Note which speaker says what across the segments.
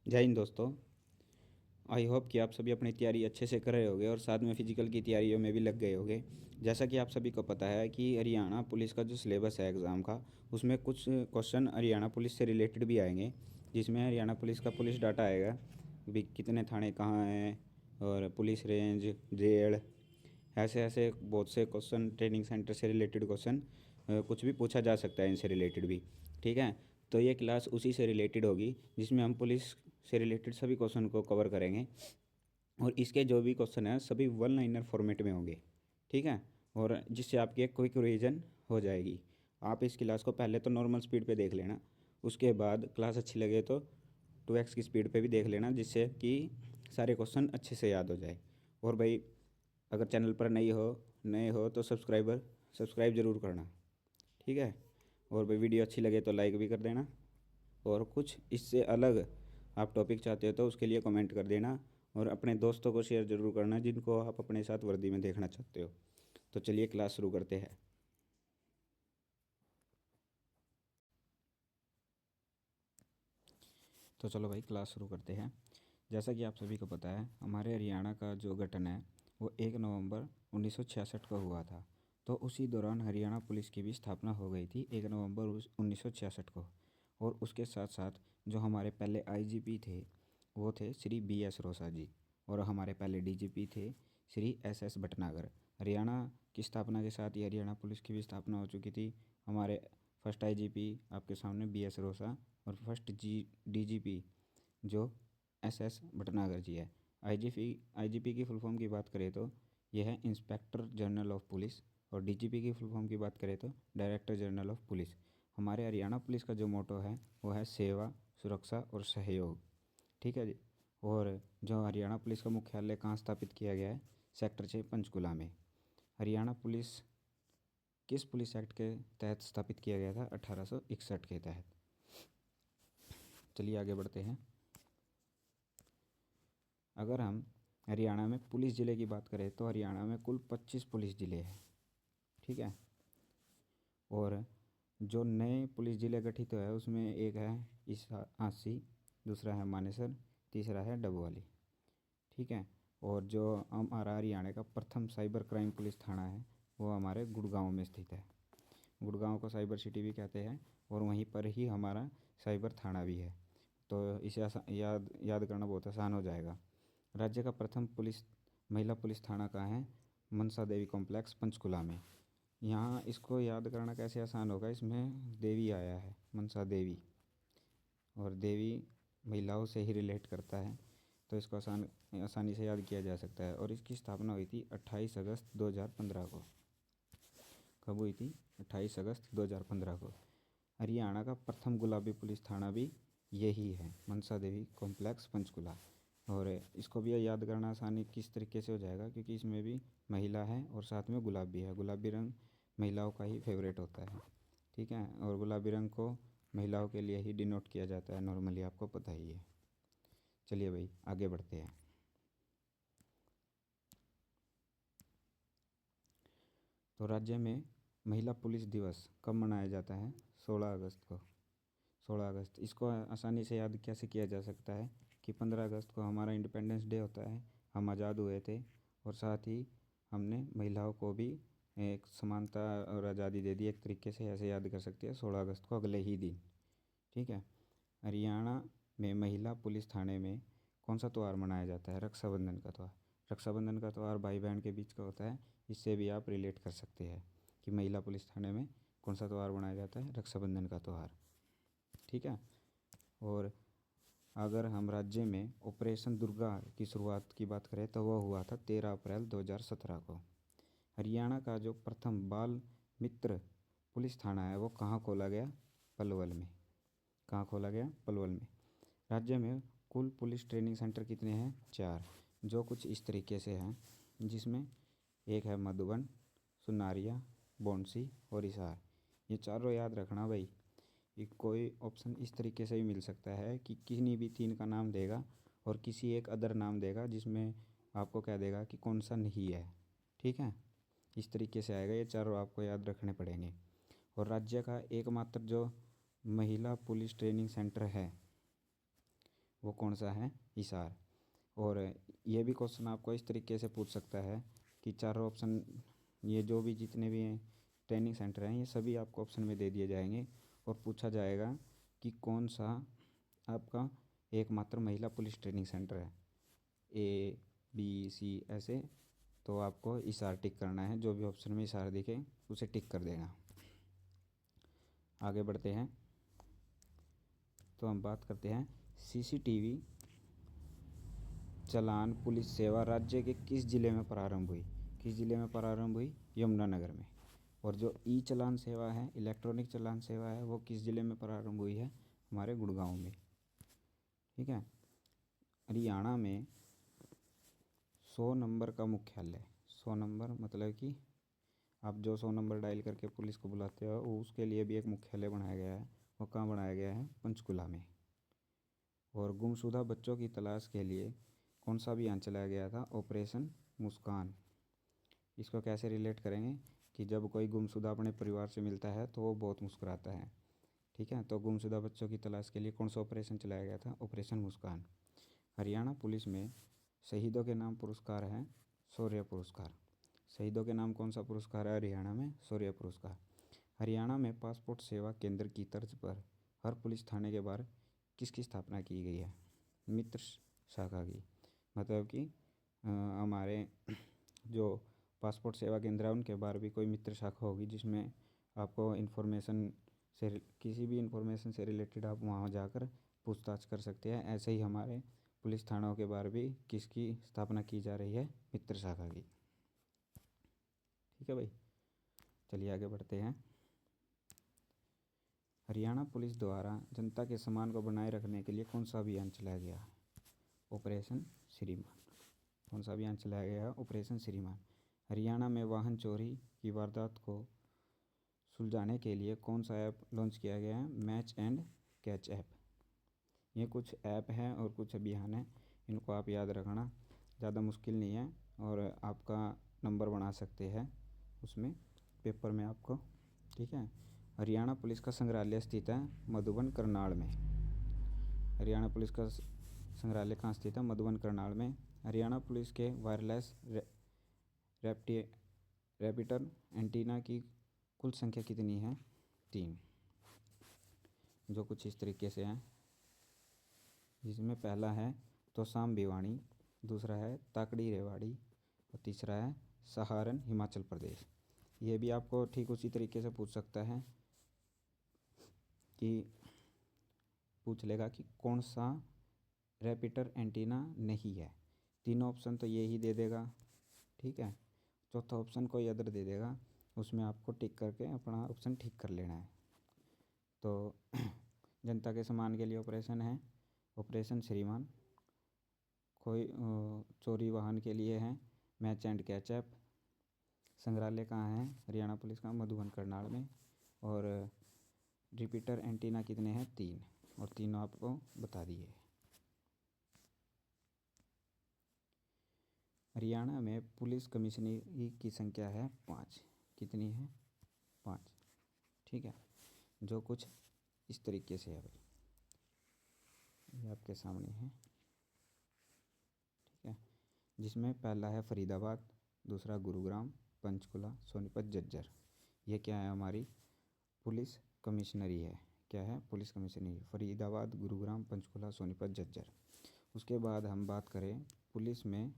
Speaker 1: जय हिंद दोस्तों। I hope कि आप सभी अपनी तैयारी अच्छे से कर रहे होंगे और साथ में फ़िज़िकल की तैयारियों में भी लग गए होंगे। जैसा कि आप सभी को पता है कि हरियाणा पुलिस का जो सिलेबस है एग्ज़ाम का, उसमें कुछ क्वेश्चन हरियाणा पुलिस से रिलेटेड भी आएंगे, जिसमें हरियाणा पुलिस का पुलिस डाटा आएगा भी कितने थाने कहाँ हैं और पुलिस रेंज जेल, ऐसे ऐसे बहुत से क्वेश्चन, ट्रेनिंग सेंटर से रिलेटेड क्वेश्चन कुछ भी पूछा जा सकता है इनसे रिलेटेड भी। ठीक है, तो ये क्लास उसी से रिलेटेड होगी जिसमें हम पुलिस से रिलेटेड सभी क्वेश्चन को कवर करेंगे और इसके जो भी क्वेश्चन हैं सभी वन लाइनर फॉर्मेट में होंगे। ठीक है, और जिससे आपकी एक क्विक रिवीजन हो जाएगी। आप इस क्लास को पहले तो नॉर्मल स्पीड पे देख लेना, उसके बाद क्लास अच्छी लगे तो 2x की स्पीड पे भी देख लेना, जिससे कि सारे क्वेश्चन अच्छे से याद हो जाए। और भाई, अगर चैनल पर नए हो तो सब्सक्राइब ज़रूर करना। ठीक है, और भाई वीडियो अच्छी लगे तो लाइक भी कर देना, और कुछ इससे अलग आप टॉपिक चाहते हो तो उसके लिए कमेंट कर देना, और अपने दोस्तों को शेयर ज़रूर करना जिनको आप अपने साथ वर्दी में देखना चाहते हो। तो चलिए क्लास शुरू करते हैं। तो चलो भाई क्लास शुरू करते हैं। जैसा कि आप सभी को पता है, हमारे हरियाणा का जो गठन है वो 1 नवंबर 1966 को हुआ था। तो उसी दौरान हरियाणा पुलिस की भी स्थापना हो गई थी 1 नवंबर 1966 को। और उसके साथ साथ जो हमारे पहले आईजीपी थे वो थे श्री BS रोसा जी, और हमारे पहले डीजीपी थे श्री SS भटनागर। हरियाणा की स्थापना के साथ ही हरियाणा पुलिस की भी स्थापना हो चुकी थी। हमारे फर्स्ट आईजीपी आपके सामने BS रोसा, और फर्स्ट डीजीपी जो SS भटनागर जी है। आईजीपी की फुल फॉर्म की बात करें तो यह है इंस्पेक्टर जनरल ऑफ पुलिस, और डीजीपी की फुल फॉर्म की बात करें तो डायरेक्टर जनरल ऑफ पुलिस। हमारे हरियाणा पुलिस का जो मोटो है वो है सेवा, सुरक्षा और सहयोग। ठीक है जी। और जो हरियाणा पुलिस का मुख्यालय कहाँ स्थापित किया गया है, सेक्टर 6 पंचकुला में। हरियाणा पुलिस किस पुलिस एक्ट के तहत स्थापित किया गया था? 1861 के तहत। चलिए आगे बढ़ते हैं। अगर हम हरियाणा में पुलिस ज़िले की बात करें तो हरियाणा में कुल 25 पुलिस ज़िले हैं। ठीक है, और जो नए पुलिस ज़िले गठित हुए हैं उसमें एक है हांसी, दूसरा है मानेसर, तीसरा है डबवाली। ठीक है, और जो हमारा हरियाणा का प्रथम साइबर क्राइम पुलिस थाना है वो हमारे गुड़गांव में स्थित है। गुड़गांव को साइबर सिटी भी कहते हैं, और वहीं पर ही हमारा साइबर थाना भी है। तो इसे याद करना बहुत आसान हो जाएगा। राज्य का प्रथम महिला पुलिस थाना कहाँ है? मनसा देवी कॉम्प्लेक्स पंचकुला में। यहाँ इसको याद करना कैसे आसान होगा, इसमें देवी आया है, मनसा देवी, और देवी महिलाओं से ही रिलेट करता है, तो इसको आसानी से याद किया जा सकता है। और इसकी स्थापना हुई थी 28 अगस्त 2015 को। कब हुई थी? 28 अगस्त 2015 को। हरियाणा का प्रथम गुलाबी पुलिस थाना भी यही है, मनसा देवी कॉम्प्लेक्स पंचकुला। और इसको भी याद करना आसानी किस तरीके से हो जाएगा, क्योंकि इसमें भी महिला है और साथ में गुलाब भी है। गुलाबी रंग महिलाओं का ही फेवरेट होता है। ठीक है, और गुलाबी रंग को महिलाओं के लिए ही डिनोट किया जाता है नॉर्मली, आपको पता ही है। चलिए भाई आगे बढ़ते हैं। तो राज्य में महिला पुलिस दिवस कब मनाया जाता है? 16 अगस्त को। 16 अगस्त, इसको आसानी से याद कैसे किया जा सकता है कि 15 अगस्त को हमारा इंडिपेंडेंस डे होता है, हम आज़ाद हुए थे, और साथ ही हमने महिलाओं को भी एक समानता और आज़ादी दे दी, एक तरीके से ऐसे याद कर सकते हैं 16 अगस्त को अगले ही दिन। ठीक है, हरियाणा में महिला पुलिस थाने में कौन सा त्यौहार मनाया जाता है? रक्षाबंधन का त्यौहार। रक्षाबंधन का त्यौहार भाई बहन के बीच का होता है, इससे भी आप रिलेट कर सकते हैं कि महिला पुलिस थाने में कौन सा त्यौहार मनाया जाता है? रक्षाबंधन का त्यौहार। ठीक है, और अगर हम राज्य में ऑपरेशन दुर्गा की शुरुआत की बात करें तो वह हुआ था 13 अप्रैल 2017 को। हरियाणा का जो प्रथम बाल मित्र पुलिस थाना है वो कहाँ खोला गया? पलवल में। कहाँ खोला गया? पलवल में। राज्य में कुल पुलिस ट्रेनिंग सेंटर कितने हैं? 4, जो कुछ इस तरीके से हैं, जिसमें एक है मधुबन, सुनारिया, बौंसी और हिसार। ये चारों याद रखना भाई। ये कोई ऑप्शन इस तरीके से भी मिल सकता है कि किन्हीं भी 3 का नाम देगा और किसी एक अदर नाम देगा जिसमें आपको कह देगा कि कौन सा नहीं है। ठीक है, इस तरीके से आएगा, ये चारों आपको याद रखने पड़ेंगे। और राज्य का एकमात्र जो महिला पुलिस ट्रेनिंग सेंटर है वो कौन सा है? हिसार। और ये भी क्वेश्चन आपको इस तरीके से पूछ सकता है कि चारों ऑप्शन, ये जो भी जितने भी हैं ट्रेनिंग सेंटर हैं, ये सभी आपको ऑप्शन में दे दिए जाएंगे और पूछा जाएगा कि कौन सा आपका एकमात्र महिला पुलिस ट्रेनिंग सेंटर है, ए बी सी ऐसे। तो आपको हिसार टिक करना है, जो भी ऑप्शन में हिसार दिखे उसे टिक कर देना। आगे बढ़ते हैं तो हम बात करते हैं सीसीटीवी चालान पुलिस सेवा राज्य के किस जिले में प्रारंभ हुई? किस जिले में प्रारंभ हुई? यमुनानगर में। और जो ई चालान सेवा है, इलेक्ट्रॉनिक चालान सेवा है, वो किस जिले में प्रारंभ हुई है? हमारे गुड़गांव में। ठीक है। हरियाणा में 100 नंबर का मुख्यालय, 100 नंबर मतलब कि आप जो 100 नंबर डायल करके पुलिस को बुलाते हो, उसके लिए भी एक मुख्यालय बनाया गया है। वो कहाँ बनाया गया है? पंचकुला में। और गुमशुदा बच्चों की तलाश के लिए कौन सा अभियान चलाया गया था? ऑपरेशन मुस्कान। इसको कैसे रिलेट करेंगे कि जब कोई गुमशुदा अपने परिवार से मिलता है तो वो बहुत मुस्कुराता है। ठीक है, तो गुमशुदा बच्चों की तलाश के लिए कौन सा ऑपरेशन चलाया गया था? ऑपरेशन मुस्कान। हरियाणा पुलिस में शहीदों के नाम पुरस्कार है शौर्य पुरस्कार। शहीदों के नाम कौन सा पुरस्कार है हरियाणा में? शौर्य पुरस्कार। हरियाणा में पासपोर्ट सेवा केंद्र की तर्ज पर हर पुलिस थाने के बाहर किसकी स्थापना की गई है? मित्र शाखा की। मतलब कि हमारे जो पासपोर्ट सेवा केंद्र है उनके बाहर भी कोई मित्र शाखा होगी, जिसमें आपको इन्फॉर्मेशन से, किसी भी इन्फॉर्मेशन से रिलेटेड आप वहाँ जाकर पूछताछ कर सकते हैं। ऐसे ही हमारे पुलिस थानों के बाहर भी किसकी स्थापना की जा रही है? मित्र शाखा की। ठीक है भाई, चलिए आगे बढ़ते हैं। हरियाणा पुलिस द्वारा जनता के सम्मान को बनाए रखने के लिए कौन सा अभियान चलाया गया? ऑपरेशन श्रीमान। कौन सा अभियान चलाया गया? ऑपरेशन श्रीमान। हरियाणा में वाहन चोरी की वारदात को सुलझाने के लिए कौन सा ऐप लॉन्च किया गया है? Match and catch app. ये कुछ ऐप हैं और कुछ अभियान हैं, इनको आप याद रखना, ज़्यादा मुश्किल नहीं है और आपका नंबर बना सकते हैं उसमें पेपर में आपको। ठीक है। हरियाणा पुलिस का संग्रहालय स्थित है मधुबन करनाल में। हरियाणा पुलिस का संग्रहालय कहाँ स्थित है? मधुबन करनाल में। हरियाणा पुलिस के वायरलेस रैपिटर एंटीना की कुल संख्या कितनी है? 3, जो कुछ इस तरीके से हैं, जिसमें पहला है तोसाम भिवानी, दूसरा है ताकड़ी रेवाड़ी और तीसरा है सहारन हिमाचल प्रदेश। ये भी आपको ठीक उसी तरीके से पूछ सकता है कि पूछ लेगा कि कौन सा रैपिटर एंटीना नहीं है। तीनों ऑप्शन तो ये ही दे देगा। ठीक है, चौथा ऑप्शन कोई अदर दे देगा, उसमें आपको टिक करके अपना ऑप्शन ठीक कर लेना है। तो जनता के सम्मान के लिए ऑपरेशन है ऑपरेशन श्रीमान। कोई चोरी वाहन के लिए है मैच एंड कैच ऐप। संग्रहालय कहाँ है हरियाणा पुलिस का? मधुबन करनाल में। और रिपीटर एंटीना कितने हैं? 3, और तीनों आपको बता दिए। हरियाणा में पुलिस कमिश्नरी की संख्या है 5। कितनी है? 5। ठीक है, जो कुछ इस तरीके से है भाई, ये आपके सामने है। ठीक है, जिसमें पहला है फरीदाबाद, दूसरा गुरुग्राम, पंचकुला, सोनीपत, झज्जर। ये क्या है? हमारी पुलिस कमिश्नरी है। क्या है? पुलिस कमिश्नरी। फरीदाबाद, गुरुग्राम, पंचकुला, सोनीपत, झज्जर। उसके बाद हम बात करें पुलिस में,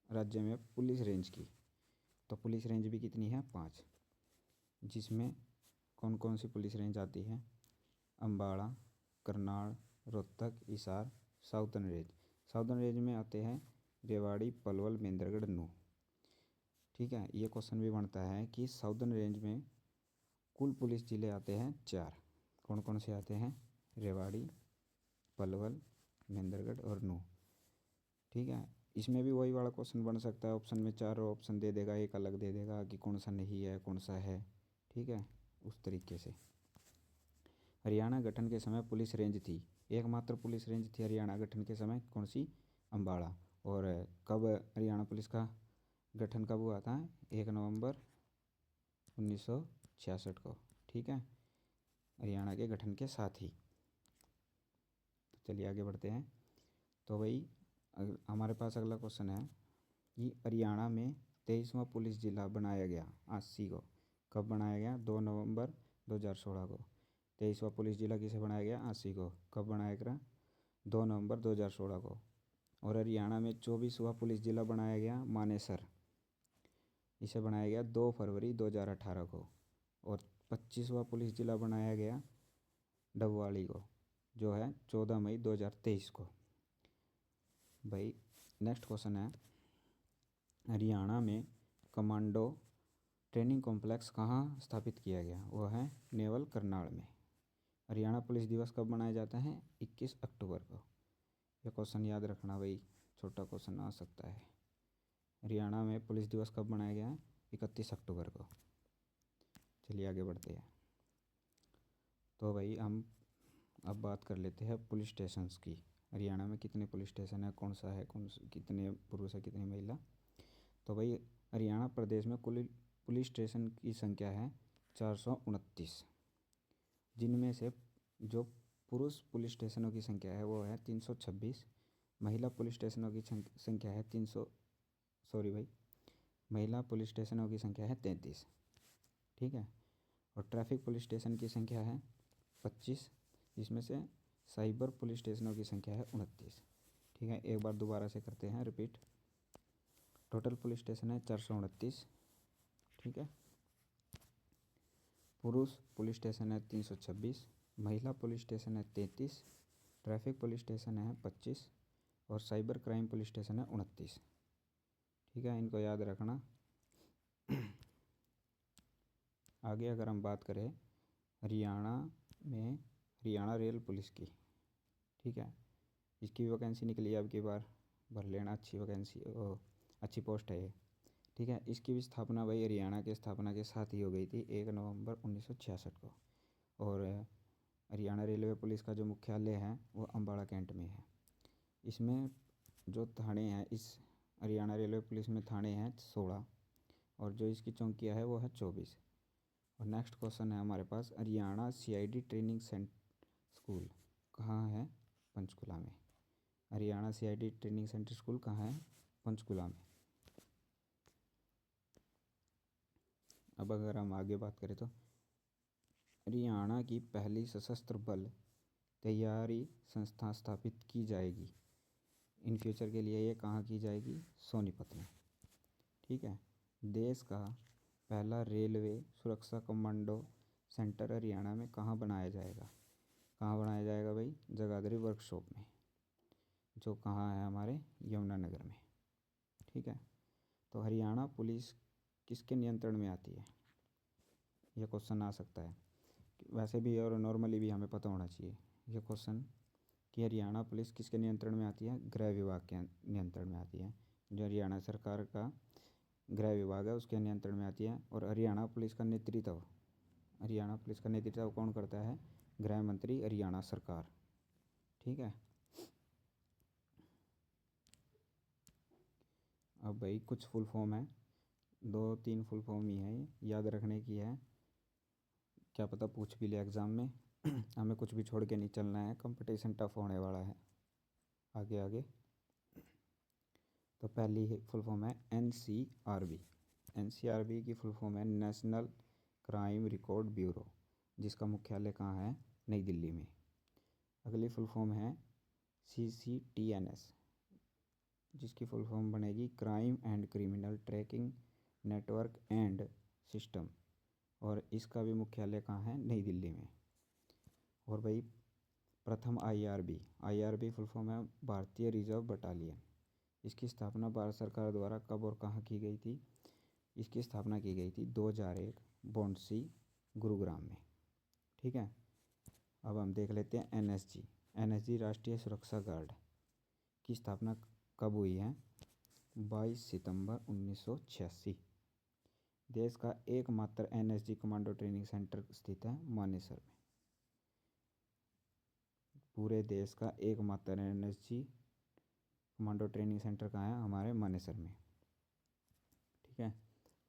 Speaker 1: राज्य में पुलिस रेंज की, तो पुलिस रेंज भी कितनी है? 5। जिसमें कौन कौन सी पुलिस रेंज आती है? Ambala, Karnal, Rohtak, Hisar, southern range. Southern range में आते हैं रेवाड़ी, पलवल, मेंदरगढ़, नूह। ठीक है, ये क्वेश्चन भी बनता है कि साउथर्न रेंज में कुल पुलिस जिले आते हैं 4। कौन कौन से आते हैं? रेवाड़ी, पलवल, मेंदरगढ़ और नूह। ठीक है, इसमें भी वही वाला क्वेश्चन बन सकता है, ऑप्शन में 4 ऑप्शन दे देगा, एक अलग दे देगा कि कौन सा नहीं है कौन सा है। ठीक है, उस तरीके से। हरियाणा गठन के समय पुलिस रेंज थी, एकमात्र पुलिस रेंज थी हरियाणा गठन के समय, कौन सी? अम्बाड़ा। और कब हरियाणा पुलिस का गठन कब हुआ था? 1 नवंबर 1966 को। ठीक है, हरियाणा के गठन के साथ ही। तो चलिए आगे बढ़ते हैं। तो भाई हमारे पास अगला क्वेश्चन है कि हरियाणा में 23वां पुलिस जिला बनाया गया 80 को। कब बनाया गया? 2 नवंबर 2016 को। 23वां पुलिस जिला किसे बनाया गया? 80 को। कब बनाया गया? 2 नवंबर 2016 को। और हरियाणा में 24वां पुलिस जिला बनाया गया मानेसर। इसे बनाया गया 2 फरवरी 2018 को। और 25वां पुलिस जिला बनाया गया डबवाली को, जो है 14 मई 2023 को। भाई नेक्स्ट क्वेश्चन है, हरियाणा में कमांडो ट्रेनिंग कॉम्प्लेक्स कहाँ स्थापित किया गया? वो है नेवल करनाल में। हरियाणा पुलिस दिवस कब मनाया जाता है? 21 अक्टूबर को। यह क्वेश्चन याद रखना भाई, छोटा क्वेश्चन आ सकता है। हरियाणा में पुलिस दिवस कब मनाया गया है? 31 अक्टूबर को। चलिए आगे बढ़ते हैं। तो भाई हम अब बात कर लेते हैं पुलिस स्टेशंस की। हरियाणा में कितने पुलिस स्टेशन है, कौन सा है, कितने पुरुष है, कितनी महिला? तो भाई हरियाणा प्रदेश में कुल पुलिस स्टेशन की संख्या है 429, जिनमें से जो पुरुष पुलिस स्टेशनों की संख्या है वो है 326, महिला पुलिस स्टेशनों की संख्या है 300, सॉरी भाई, महिला पुलिस स्टेशनों की संख्या है 33, ठीक है। और ट्रैफिक पुलिस स्टेशन की संख्या है 25, जिसमें से साइबर पुलिस स्टेशनों की संख्या है 29, ठीक है। एक बार दोबारा से करते हैं रिपीट। टोटल पुलिस स्टेशन है 429, ठीक है। पुरुष पुलिस स्टेशन है 326, महिला पुलिस स्टेशन है 33, ट्रैफिक पुलिस स्टेशन है 25 और साइबर क्राइम पुलिस स्टेशन है 29, ठीक है। इनको याद रखना। आगे अगर हम बात करें हरियाणा में हरियाणा रेल पुलिस की, ठीक है, इसकी वैकेंसी निकली है अब की बार, भर लेना, अच्छी वैकेंसी, अच्छी पोस्ट है ये, ठीक है। इसकी भी स्थापना भाई हरियाणा के स्थापना के साथ ही हो गई थी 1 नवंबर 1966 को। और हरियाणा रेलवे पुलिस का जो मुख्यालय है वो अम्बाड़ा कैंट में है। इसमें जो थाने हैं, इस हरियाणा रेलवे पुलिस में थाने हैं 16 और जो इसकी चौकियाँ है वो है 24। और नेक्स्ट क्वेश्चन है हमारे पास, हरियाणा सीआईडी ट्रेनिंग स्कूल कहाँ है? पंचकुला में। Haryana CID training centre school कहाँ है? पंचकुला में। अब अगर हम आगे बात करें तो हरियाणा की पहली सशस्त्र बल तैयारी संस्था स्थापित की जाएगी इन फ्यूचर के लिए। ये कहाँ की जाएगी? सोनीपत में, ठीक है। देश का पहला रेलवे सुरक्षा कमांडो सेंटर हरियाणा में कहाँ बनाया जाएगा? कहाँ बनाया जाएगा भाई? जगाधरी वर्कशॉप में, जो कहाँ है? हमारे यमुनानगर में, ठीक है। तो हरियाणा पुलिस किसके नियंत्रण में आती है? यह क्वेश्चन आ सकता है वैसे भी और नॉर्मली भी हमें पता होना चाहिए यह क्वेश्चन कि हरियाणा पुलिस किसके नियंत्रण में आती है? गृह विभाग के नियंत्रण में आती है। जो हरियाणा सरकार का गृह विभाग है उसके नियंत्रण में आती है। और हरियाणा पुलिस का नेतृत्व कौन करता है? गृह मंत्री हरियाणा सरकार, ठीक है। अब भाई कुछ फुल फॉर्म है, 2-3 फुल फॉर्म ही है, याद रखने की है, क्या पता पूछ भी ले एग्ज़ाम में। हमें कुछ भी छोड़ के नहीं चलना है, कंपटीशन टफ होने वाला है आगे आगे। तो पहली फुल फॉर्म है एनसीआरबी। एनसीआरबी की फुल फॉर्म है नेशनल क्राइम रिकॉर्ड ब्यूरो, जिसका मुख्यालय कहाँ है? नई दिल्ली में। अगली फुल फॉर्म है सीसीटीएनएस, जिसकी फुल फॉर्म बनेगी crime and criminal tracking network and system, और इसका भी मुख्यालय कहाँ है? नई दिल्ली में। और भाई प्रथम आईआरबी फुल फॉर्म है भारतीय रिजर्व बटालियन। इसकी स्थापना भारत सरकार द्वारा कब और कहाँ की गई थी? इसकी स्थापना की गई थी 2001 बॉन्डसी गुरुग्राम में, ठीक है। अब हम देख लेते हैं एनएसजी राष्ट्रीय सुरक्षा गार्ड की स्थापना कब हुई है? 22 सितंबर 1986। देश का एकमात्र एनएसजी कमांडो ट्रेनिंग सेंटर स्थित है मानेसर में। पूरे देश का एकमात्र एनएसजी कमांडो ट्रेनिंग सेंटर कहाँ है? हमारे मानेसर में, ठीक है।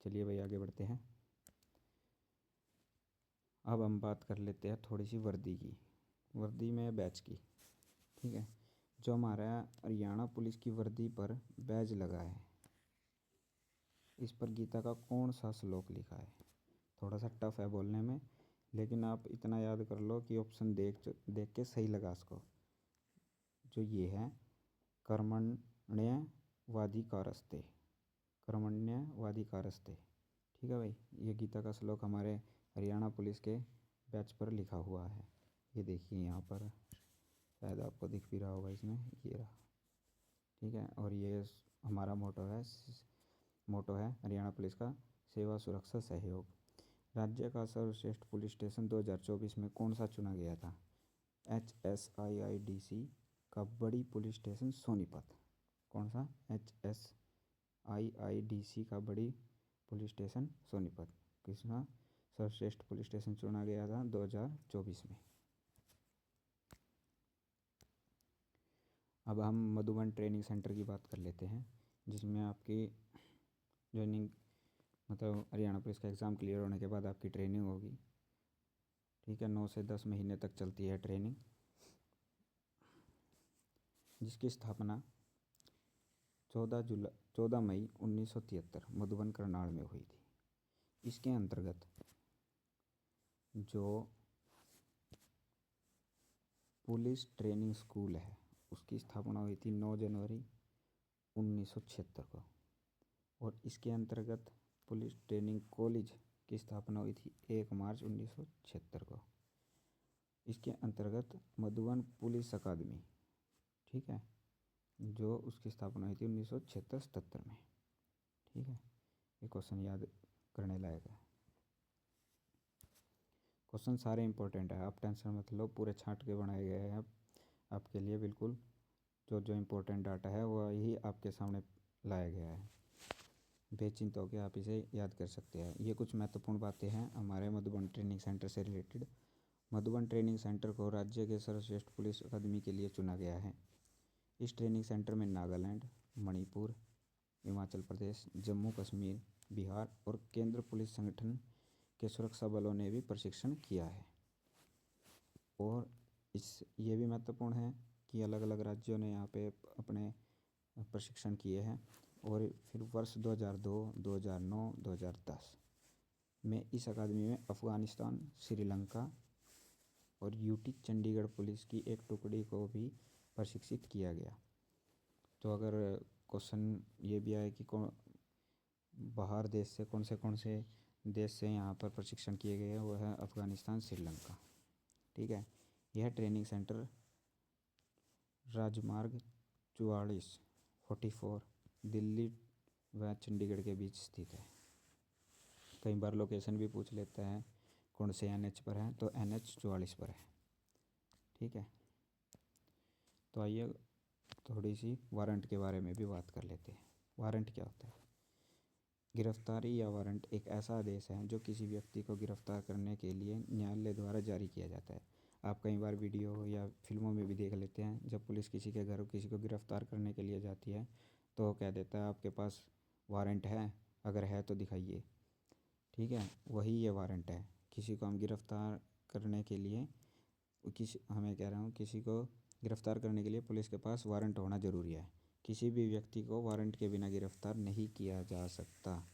Speaker 1: चलिए भाई आगे बढ़ते हैं। अब हम बात कर लेते हैं थोड़ी सी वर्दी की, वर्दी में बैच की, ठीक है। जो हमारा हरियाणा पुलिस की वर्दी पर बैज लगा है, इस पर गीता का कौन सा श्लोक लिखा है? थोड़ा सा टफ है बोलने में, लेकिन आप इतना याद कर लो कि ऑप्शन देख देख के सही लगा इसको। जो ये है कर्मण्यवाधिकारस्ते, कर्मण्यवाधिकारस्ते। ठीक है भाई, ये गीता का श्लोक हमारे हरियाणा पुलिस के बैच पर लिखा हुआ है। ये देखिए यहाँ पर, शायद आपको दिख भी रहा होगा इसमें, ये रहा। ठीक है, और ये हमारा मोटो है हरियाणा पुलिस का, सेवा सुरक्षा सहयोग। राज्य का सर्वश्रेष्ठ पुलिस स्टेशन 2024 में कौन सा चुना गया था? HSIIDC का बड़ी पुलिस स्टेशन सोनीपत। कौन सा? HSIIDC का बड़ी पुलिस स्टेशन सोनीपत किसका सर्वश्रेष्ठ पुलिस स्टेशन चुना गया था 2024 में। अब हम मधुबन ट्रेनिंग सेंटर की बात कर लेते हैं, जिसमें आपकी ज्वाइनिंग मतलब हरियाणा पुलिस का एग्ज़ाम क्लियर होने के बाद आपकी ट्रेनिंग होगी। ठीक है, 9 से 10 महीने तक चलती है ट्रेनिंग, जिसकी स्थापना 14 मई 1973 मधुबन करनाल में हुई थी। इसके अंतर्गत जो पुलिस ट्रेनिंग स्कूल है उसकी स्थापना हुई थी 9 जनवरी 1976 को, और इसके अंतर्गत पुलिस ट्रेनिंग कॉलेज की स्थापना हुई थी 1 मार्च 1976 को। इसके अंतर्गत मधुबन पुलिस अकादमी, ठीक है, जो उसकी स्थापना हुई थी 1976-77 में। ठीक है, ये क्वेश्चन याद करने लायक है। क्वेश्चन सारे इंपॉर्टेंट है, आप टेंशन मत लो, पूरे छांट के बनाए गए हैं आपके लिए। बिल्कुल जो जो इम्पोर्टेंट डाटा है वही आपके सामने लाया गया है, बेचिंत होकर आप इसे याद कर सकते हैं। ये कुछ महत्वपूर्ण बातें हैं हमारे मधुबन ट्रेनिंग सेंटर से रिलेटेड। मधुबन ट्रेनिंग सेंटर को राज्य के सर्वश्रेष्ठ पुलिस अकादमी के लिए चुना गया है। इस ट्रेनिंग सेंटर में नागालैंड, मणिपुर, हिमाचल प्रदेश, जम्मू कश्मीर, बिहार और केंद्र पुलिस संगठन के सुरक्षा बलों ने भी प्रशिक्षण किया है। और ये भी महत्वपूर्ण है कि अलग अलग राज्यों ने यहाँ पे अपने प्रशिक्षण किए हैं। और फिर वर्ष 2002, 2009, 2010 में इस अकादमी में अफ़गानिस्तान, श्रीलंका और यूटी चंडीगढ़ पुलिस की एक टुकड़ी को भी प्रशिक्षित किया गया। तो अगर क्वेश्चन ये भी आए कि बाहर देश से कौन से देश से यहाँ पर प्रशिक्षण किए गए हैं, वो है अफ़गानिस्तान, श्रीलंका। ठीक है, यह ट्रेनिंग सेंटर राजमार्ग 44 दिल्ली व चंडीगढ़ के बीच स्थित है। कई बार लोकेशन भी पूछ लेता है कौन से NH पर है, तो NH 44 पर है। ठीक है, तो आइए थोड़ी सी वारंट के बारे में भी बात कर लेते हैं। वारंट क्या होता है? गिरफ्तारी या वारंट एक ऐसा आदेश है जो किसी व्यक्ति को गिरफ्तार करने के लिए न्यायालय द्वारा जारी किया जाता है। आप कई बार वीडियो या फिल्मों में भी देख लेते हैं, जब पुलिस किसी के घर किसी को गिरफ्तार करने के लिए जाती है तो वो कह देता है आपके पास वारंट है, अगर है तो दिखाइए। ठीक है, वही ये वारंट है। किसी को हम गिरफ्तार करने के लिए किसी को गिरफ्तार करने के लिए पुलिस के पास वारंट होना ज़रूरी है। किसी भी व्यक्ति को वारंट के बिना गिरफ्तार नहीं किया जा सकता।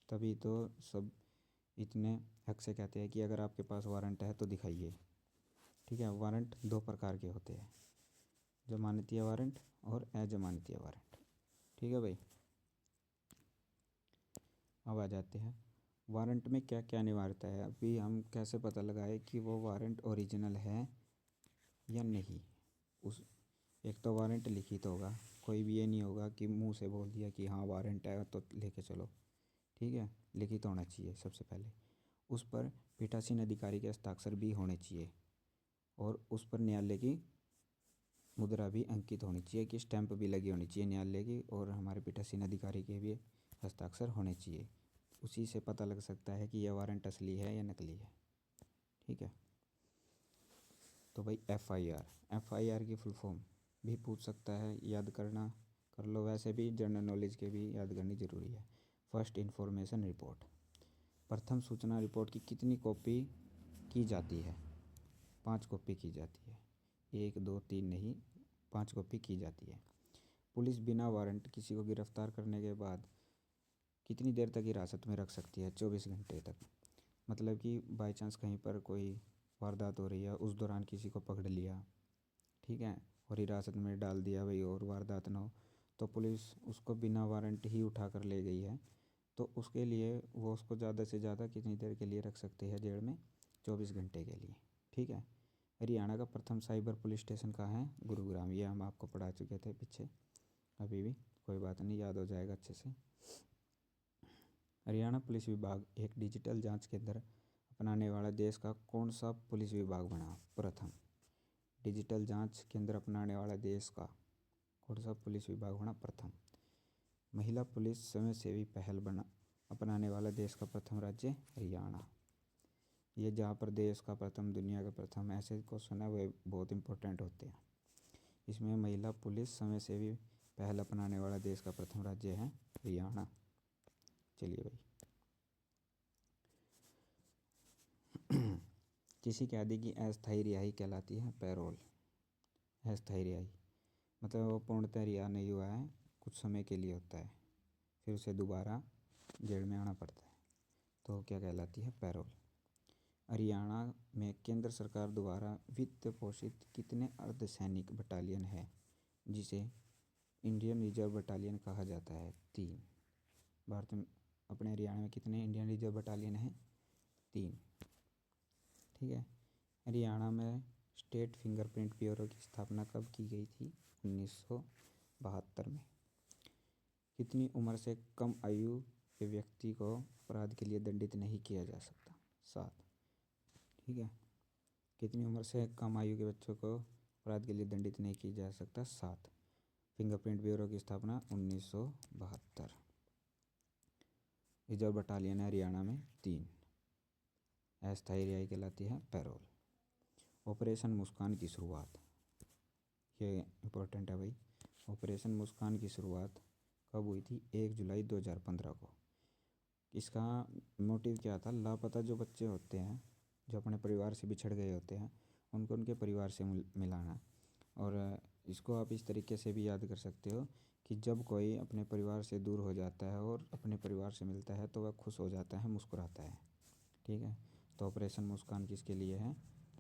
Speaker 1: तभी तो सब इतने हक से कहते हैं कि अगर आपके पास वारंट है तो दिखाइए। ठीक है, वारंट 2 प्रकार के होते हैं, जमानतीय वारंट और अजमानतीय वारंट। ठीक है भाई, अब आ जाते हैं वारंट में क्या क्या अनिवार्यता है। अभी हम कैसे पता लगाए कि वो वारंट ओरिजिनल है या नहीं। एक तो वारंट लिखित होगा, कोई भी ये नहीं होगा कि मुंह से बोल दिया कि हाँ वारंट है तो लेके चलो। ठीक है, लिखित होना चाहिए सबसे पहले। उस पर पीठासीन अधिकारी के हस्ताक्षर भी होने चाहिए, और उस पर न्यायालय की मुद्रा भी अंकित होनी चाहिए, कि स्टैंप भी लगी होनी चाहिए न्यायालय की, और हमारे पीठासीन अधिकारी के भी हस्ताक्षर होने चाहिए। उसी से पता लग सकता है कि यह वारंट असली है या नकली है। ठीक है, तो भाई FIR की फुल फॉर्म भी पूछ सकता है, याद करना कर लो। वैसे भी जनरल नॉलेज के भी याद करनी ज़रूरी है। फर्स्ट इन्फॉर्मेशन रिपोर्ट, प्रथम सूचना रिपोर्ट की कितनी कॉपी की जाती है? 5 कॉपी की जाती है, 1, 2, 3 नहीं, 5 कॉपी की जाती है। पुलिस बिना वारंट किसी को गिरफ्तार करने के बाद कितनी देर तक हिरासत में रख सकती है? 24 घंटे तक। मतलब कि बाई चांस कहीं पर कोई वारदात हो रही है, उस दौरान किसी को पकड़ लिया, ठीक है, और हिरासत में डाल दिया भाई और वारदात ना हो, तो पुलिस उसको बिना वारंट ही उठा कर ले गई है, तो उसके लिए वो उसको ज़्यादा से ज़्यादा कितनी देर के लिए रख सकती है जेल में? 24 घंटे के लिए, ठीक है। हरियाणा का प्रथम साइबर पुलिस स्टेशन कहाँ है? गुरुग्राम। ये हम आपको पढ़ा चुके थे पीछे, अभी भी कोई बात नहीं, याद हो जाएगा अच्छे से। हरियाणा पुलिस विभाग एक डिजिटल जांच केंद्र अपनाने वाला देश का कौन सा पुलिस विभाग बना? प्रथम। डिजिटल जांच केंद्र अपनाने वाला देश का कौन सा पुलिस विभाग बना? प्रथम। महिला पुलिस स्वयंसेवी पहल बना अपनाने वाला देश का प्रथम राज्य? हरियाणा। ये जहाँ पर देश का प्रथम, दुनिया का प्रथम, ऐसे क्वेश्चन है वो बहुत इंपॉर्टेंट होते हैं। इसमें महिला पुलिस स्वयंसेवी पहल अपनाने वाला देश का प्रथम राज्य है हरियाणा। चलिए भाई। किसी कैदी की अस्थायी रिहाई कहलाती है पैरोल। अस्थायी रिहाई मतलब वो पूर्णतः रिहा नहीं हुआ है, कुछ समय के लिए होता है, फिर उसे दोबारा जेल में आना पड़ता है, तो क्या कहलाती है? पैरोल। हरियाणा में केंद्र सरकार द्वारा वित्त पोषित कितने अर्धसैनिक बटालियन है जिसे इंडियन रिजर्व बटालियन कहा जाता है? 3। भारत में अपने हरियाणा में कितने इंडियन रिजर्व बटालियन हैं? 3, ठीक है। हरियाणा में स्टेट फिंगरप्रिंट ब्यूरो की स्थापना कब की गई थी? 1972 में। कितनी उम्र से कम आयु के व्यक्ति को अपराध के लिए दंडित नहीं किया जा सकता? 7, ठीक है। कितनी उम्र से कम आयु के बच्चों को अपराध के लिए दंडित नहीं किया जा सकता? 7। फिंगरप्रिंट ब्यूरो की स्थापना 1972। रिजर्व बटालियन है हरियाणा में 3। अस्थायी रिहाई कहलाती है पैरोल। ऑपरेशन मुस्कान की शुरुआत, ये इम्पोर्टेंट है भाई। ऑपरेशन मुस्कान की शुरुआत कब हुई थी? 1 जुलाई 2015 को। इसका मोटिव क्या था? लापता जो बच्चे होते हैं, जो अपने परिवार से बिछड़ गए होते हैं, उनको उनके परिवार से मिलाना। और इसको आप इस तरीके से भी याद कर सकते हो कि जब कोई अपने परिवार से दूर हो जाता है और अपने परिवार से मिलता है तो वह खुश हो जाता है, मुस्कुराता है, ठीक है। तो ऑपरेशन मुस्कान किसके लिए है?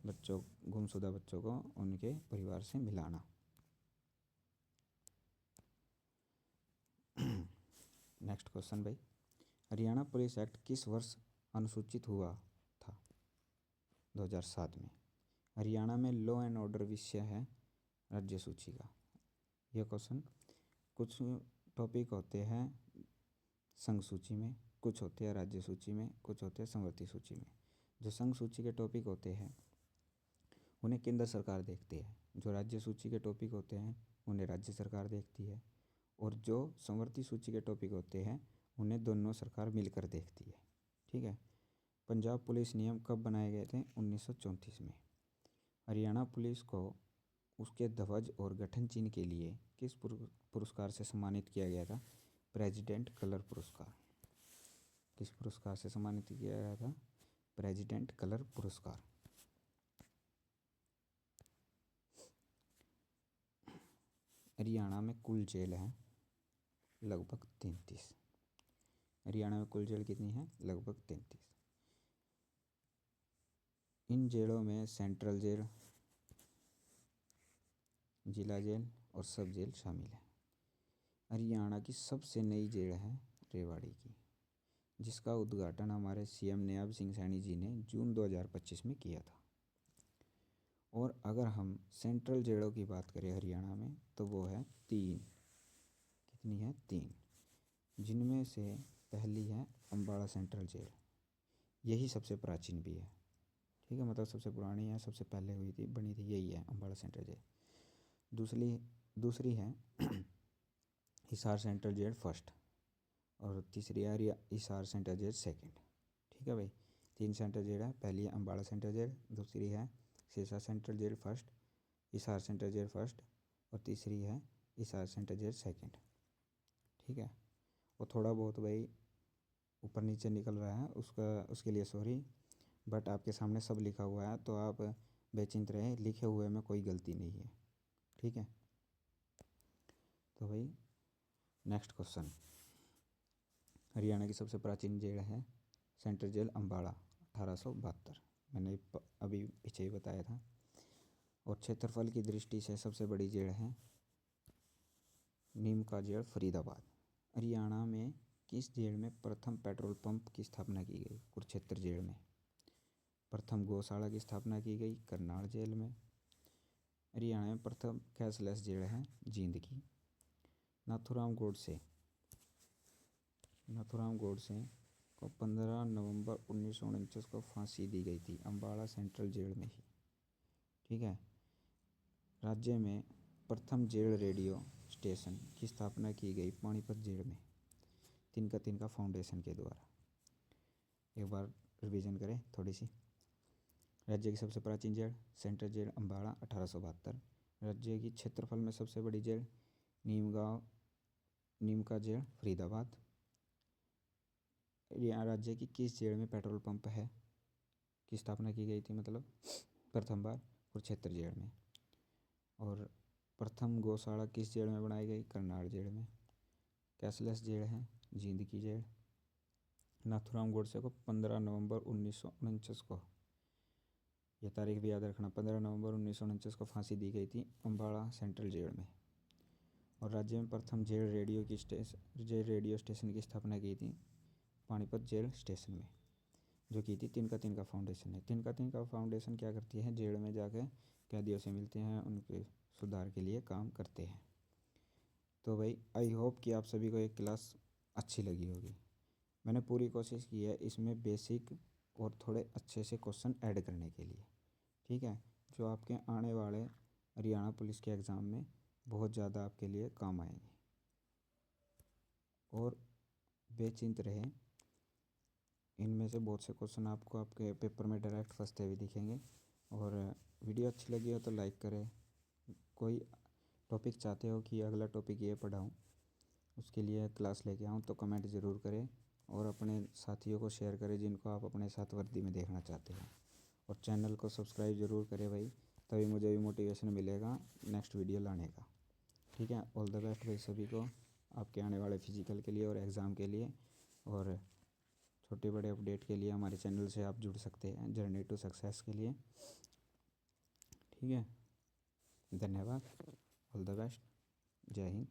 Speaker 1: बच्चों, गुमशुदा बच्चों को उनके परिवार से मिलाना। नेक्स्ट क्वेश्चन भाई। हरियाणा पुलिस एक्ट किस वर्ष अनुसूचित हुआ था? 2007 में। हरियाणा में लॉ एंड ऑर्डर विषय है राज्य सूची का। यह क्वेश्चन, कुछ टॉपिक होते हैं संघ सूची में, कुछ होते हैं राज्य सूची में, कुछ होते हैं समवर्ती सूची में। जो संघ सूची के टॉपिक होते हैं उन्हें केंद्र सरकार देखती है, जो राज्य सूची के टॉपिक होते हैं उन्हें राज्य सरकार देखती है, और जो समवर्ती सूची के टॉपिक होते हैं उन्हें दोनों सरकार मिलकर देखती है, ठीक है। पंजाब पुलिस नियम कब बनाए गए थे? 1934 में। हरियाणा पुलिस को उसके ध्वज और गठन चिन्ह के लिए किस पुरस्कार से सम्मानित किया गया था? प्रेसिडेंट कलर पुरस्कार। किस पुरस्कार से सम्मानित किया गया था? प्रेसिडेंट कलर पुरस्कार। हरियाणा में कुल जेल है लगभग 33। हरियाणा में कुल जेल कितनी है? लगभग 33। इन जेलों में सेंट्रल जेल, जिला जेल और सब जेल शामिल है। हरियाणा की सबसे नई जेल है रेवाड़ी की, जिसका उद्घाटन हमारे सीएम नयाब सिंह सैनी जी ने जून 2025 में किया था। और अगर हम सेंट्रल जेलों की बात करें हरियाणा में तो वो है 3। कितनी है? 3, जिनमें से पहली है अम्बाड़ा सेंट्रल जेल। यही सबसे प्राचीन भी है, ठीक है, मतलब सबसे पुरानी है, सबसे पहले हुई थी, बनी थी, यही है अम्बाड़ा सेंट्रल जेल। दूसरी है हिसार सेंट्रल जेल फर्स्ट, और तीसरी है हिसार सेंट्रल जेल सेकंड, ठीक है भाई। 3 सेंट्रल जेल है, पहली है अम्बाड़ा सेंट्रल जेल, दूसरी है Sirsa central jail first, Hisar central jail first, और तीसरी है हिसार सेंट्रल जेल सेकंड, ठीक है। और थोड़ा बहुत भाई ऊपर नीचे निकल रहा है, उसके लिए सॉरी, बट आपके सामने सब लिखा हुआ है तो आप बेचिंत रहें, लिखे हुए में कोई गलती नहीं है, ठीक है। तो भाई नेक्स्ट क्वेश्चन, हरियाणा की सबसे प्राचीन जेल है सेंट्रल जेल अम्बाड़ा 1872, मैंने अभी पीछे ही बताया था। और क्षेत्रफल की दृष्टि से सबसे बड़ी जेल है नीम का जेल फरीदाबाद। हरियाणा में किस जेल में प्रथम पेट्रोल पंप की स्थापना की गई? कुरुक्षेत्र जेल में। प्रथम गौशाला की स्थापना की गई करनाल जेल में। हरियाणा में प्रथम कैशलेस जेल है जींद की। नाथूराम गोडसे को 15 नवंबर 1949 को फांसी दी गई थी अम्बाड़ा सेंट्रल जेल में ही। ठीक है। राज्य में प्रथम जेल रेडियो स्टेशन की स्थापना की गई पानीपत जेल में तिनका फाउंडेशन के द्वारा। एक बार रिवीजन करें थोड़ी सी। राज्य की सबसे प्राचीन जेल सेंट्रल जेल अम्बाड़ा 1872। राज्य की क्षेत्रफल में सबसे बड़ी जेल नीम का जेल फरीदाबाद। राज्य की किस जेल में पेट्रोल पंप है की स्थापना की गई थी, मतलब प्रथम बार कुरुक्षेत्र जेल में। और प्रथम गौशाला किस जेल में बनाई गई? करनाल जेल में। कैशलेस जेल है जींद की जेल। नाथूराम गोडसे को 15 नवंबर 1949 को, यह तारीख भी याद रखना, 15 नवंबर 1949 को फांसी दी गई थी अम्बाड़ा सेंट्रल जेल में। और राज्य में प्रथम जेल रेडियो स्टेशन की स्थापना की थी पानीपत जेल स्टेशन में, जो की थी तिनका फाउंडेशन है। तिनका फाउंडेशन क्या करती है? जेल में जाकर कैदियों से मिलते हैं, उनके सुधार के लिए काम करते हैं। तो भाई आई होप कि आप सभी को एक क्लास अच्छी लगी होगी। मैंने पूरी कोशिश की है इसमें बेसिक और थोड़े अच्छे से क्वेश्चन ऐड करने के लिए। ठीक है, जो आपके आने वाले हरियाणा पुलिस के एग्ज़ाम में बहुत ज़्यादा आपके लिए काम आएंगे। और बेचिंत रहें, इनमें से बहुत से क्वेश्चन आपको आपके पेपर में डायरेक्ट फंसते हुए दिखेंगे। और वीडियो अच्छी लगी हो तो लाइक करें। कोई टॉपिक चाहते हो कि अगला टॉपिक ये पढ़ाऊँ, उसके लिए क्लास लेके आऊँ, तो कमेंट ज़रूर करें। और अपने साथियों को शेयर करें जिनको आप अपने साथ वर्दी में देखना चाहते हो। और चैनल को सब्सक्राइब ज़रूर करें भाई, तभी मुझे भी मोटिवेशन मिलेगा नेक्स्ट वीडियो लाने का। ठीक है, ऑल द बेस्ट भाई सभी को आपके आने वाले फिजिकल के लिए और एग्ज़ाम के लिए। और छोटे बड़े अपडेट के लिए हमारे चैनल से आप जुड़ सकते हैं जर्नी टू सक्सेस के लिए। ठीक है, धन्यवाद, ऑल द बेस्ट, जय हिंद।